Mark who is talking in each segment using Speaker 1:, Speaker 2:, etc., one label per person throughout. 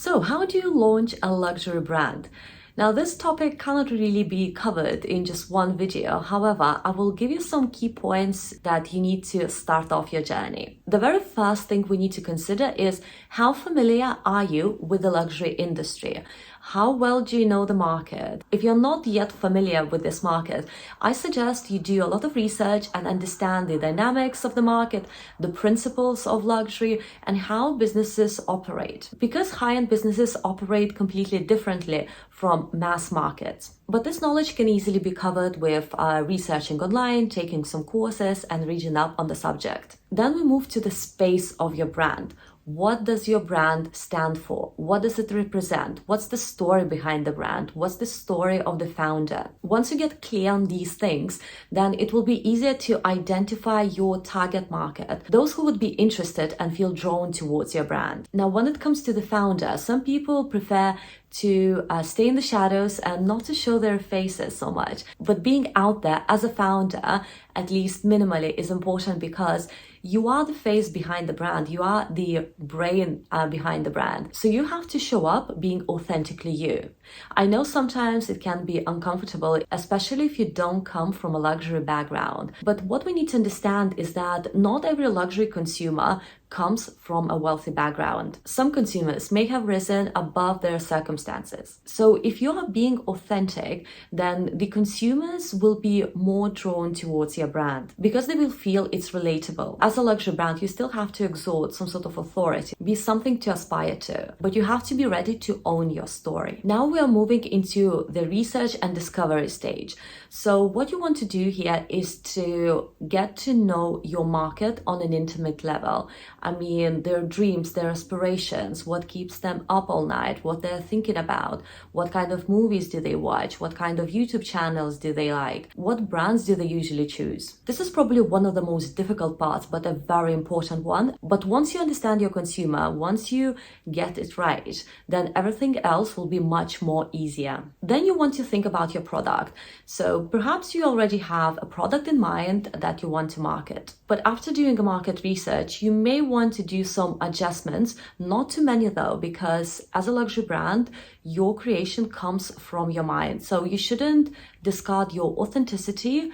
Speaker 1: So, how do you launch a luxury brand? Now, this topic cannot really be covered in just one video. However, I will give you some key points that you need to start off your journey. The very first thing we need to consider is how familiar are you with the luxury industry? How well do you know the market? If you're not yet familiar with this market, I suggest you do a lot of research and understand the dynamics of the market, the principles of luxury, and how businesses operate. Because high-end businesses operate completely differently from mass markets. But this knowledge can easily be covered with researching online, taking some courses, and reading up on the subject. Then we move to the space of your brand. What does your brand stand for? What does it represent? What's the story behind the brand? What's the story of the founder? Once you get clear on these things, then it will be easier to identify your target market, those who would be interested and feel drawn towards your brand. Now, when it comes to the founder, some people prefer to stay in the shadows and not to show their faces so much. But being out there as a founder, at least minimally, is important because you are the face behind the brand. You are the brain behind the brand. So you have to show up being authentically you. I know sometimes it can be uncomfortable, especially if you don't come from a luxury background. But what we need to understand is that not every luxury consumer comes from a wealthy background. Some consumers may have risen above their circumstances. So if you are being authentic, then the consumers will be more drawn towards your brand because they will feel it's relatable. As a luxury brand, you still have to exert some sort of authority, be something to aspire to, but you have to be ready to own your story. Now we are moving into the research and discovery stage. So what you want to do here is to get to know your market on an intimate level. I mean, their dreams, their aspirations, what keeps them up all night, what they're thinking about, what kind of movies do they watch, what kind of YouTube channels do they like, what brands do they usually choose. This is probably one of the most difficult parts, but a very important one. But once you understand your consumer, once you get it right, then everything else will be much more easier. Then you want to think about your product. So perhaps you already have a product in mind that you want to market. But after doing a market research, you may want to do some adjustments, not too many though, because as a luxury brand, your creation comes from your mind. So you shouldn't discard your authenticity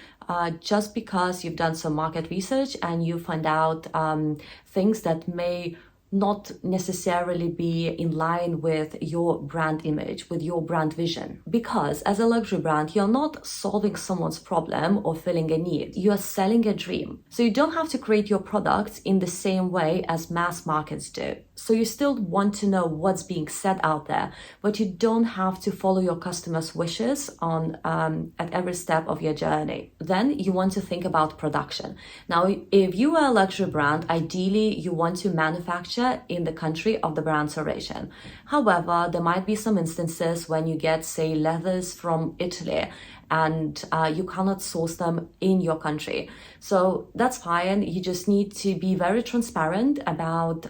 Speaker 1: just because you've done some market research and you find out things that may not necessarily be in line with your brand image, with your brand vision. Because as a luxury brand, you're not solving someone's problem or filling a need. You are selling a dream. So you don't have to create your products in the same way as mass markets do. So you still want to know what's being said out there, but you don't have to follow your customers' wishes on at every step of your journey. Then you want to think about production. Now, if you are a luxury brand, ideally you want to manufacture in the country of the brand's origin. However, there might be some instances when you get, say, leathers from Italy and you cannot source them in your country. So that's fine. You just need to be very transparent about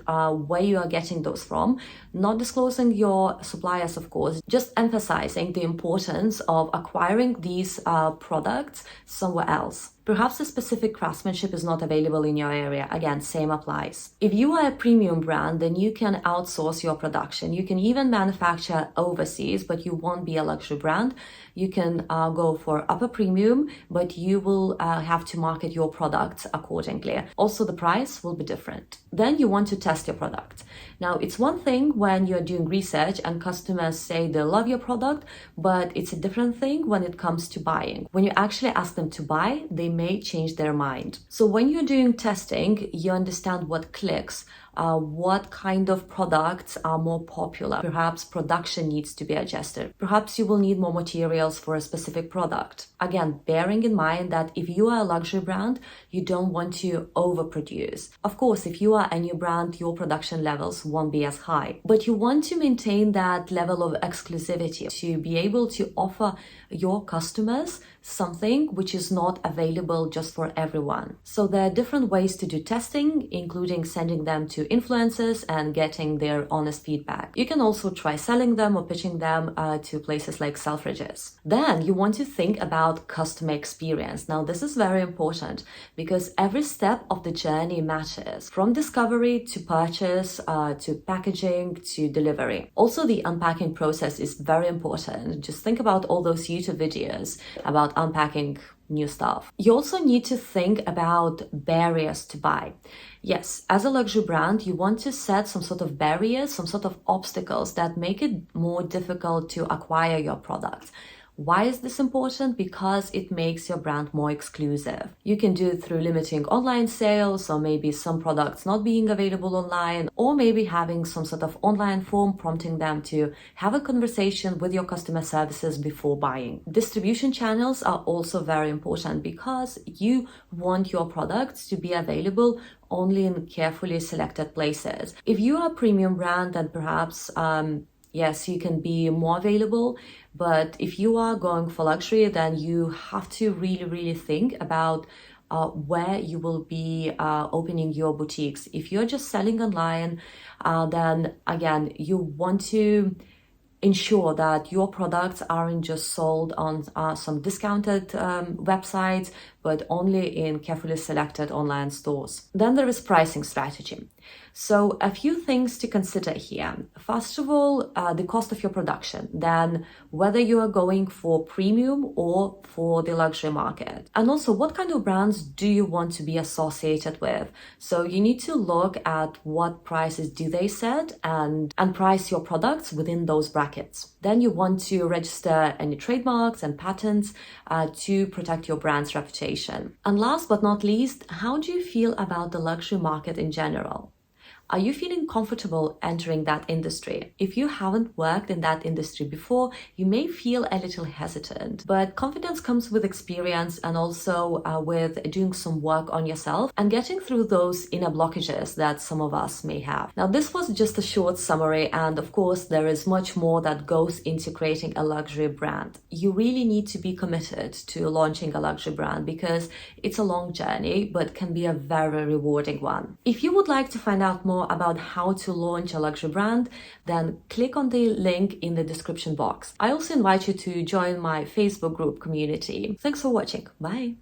Speaker 1: where you are getting those from, not disclosing your suppliers, of course, just emphasizing the importance of acquiring these products somewhere else. Perhaps a specific craftsmanship is not available in your area. Again, same applies. If you are a premium brand, then you can outsource your production. You can even manufacture overseas, but you won't be a luxury brand. You can go for upper premium, but you will have to market your products accordingly. Also, the price will be different. Then you want to test your product. Now, it's one thing when you're doing research and customers say they love your product, but it's a different thing when it comes to buying. When you actually ask them to buy, they may change their mind. So when you're doing testing, you understand what clicks, what kind of products are more popular. Perhaps production needs to be adjusted. Perhaps you will need more materials for a specific product. Again, bearing in mind that if you are a luxury brand, you don't want to overproduce. Of course, if you are a new brand, your production levels won't be as high, but you want to maintain that level of exclusivity to be able to offer your customers something which is not available just for everyone. So there are different ways to do testing, including sending them to influencers and getting their honest feedback. You can also try selling them or pitching them to places like Selfridges. Then you want to think about customer experience. Now, this is very important because every step of the journey matters, from discovery to purchase to packaging to delivery. Also, the unpacking process is very important. Just think about all those YouTube videos about unpacking new stuff. You also need to think about barriers to buy. Yes, as a luxury brand, you want to set some sort of barriers, some sort of obstacles that make it more difficult to acquire your products. Why is this important? Because it makes your brand more exclusive. You can do it through limiting online sales, or maybe some products not being available online, or maybe having some sort of online form prompting them to have a conversation with your customer services before buying. Distribution channels are also very important because you want your products to be available only in carefully selected places. If you are a premium brand, then perhaps yes, you can be more available, but if you are going for luxury, then you have to really think about where you will be opening your boutiques. If you're just selling online, then again, you want to ensure that your products aren't just sold on some discounted websites, but only in carefully selected online stores. Then there is pricing strategy. So a few things to consider here. First of all, the cost of your production, then whether you are going for premium or for the luxury market. And also, what kind of brands do you want to be associated with? So you need to look at what prices do they set and price your products within those brackets. Then you want to register any trademarks and patents to protect your brand's reputation. And last but not least, how do you feel about the luxury market in general? Are you feeling comfortable entering that industry? If you haven't worked in that industry before, you may feel a little hesitant, but confidence comes with experience and also with doing some work on yourself and getting through those inner blockages that some of us may have. Now, this was just a short summary, and of course, there is much more that goes into creating a luxury brand. You really need to be committed to launching a luxury brand because it's a long journey, but can be a very rewarding one. If you would like to find out more about how to launch a luxury brand, then click on the link in the description box. I also invite you to join my Facebook group community. Thanks for watching. Bye.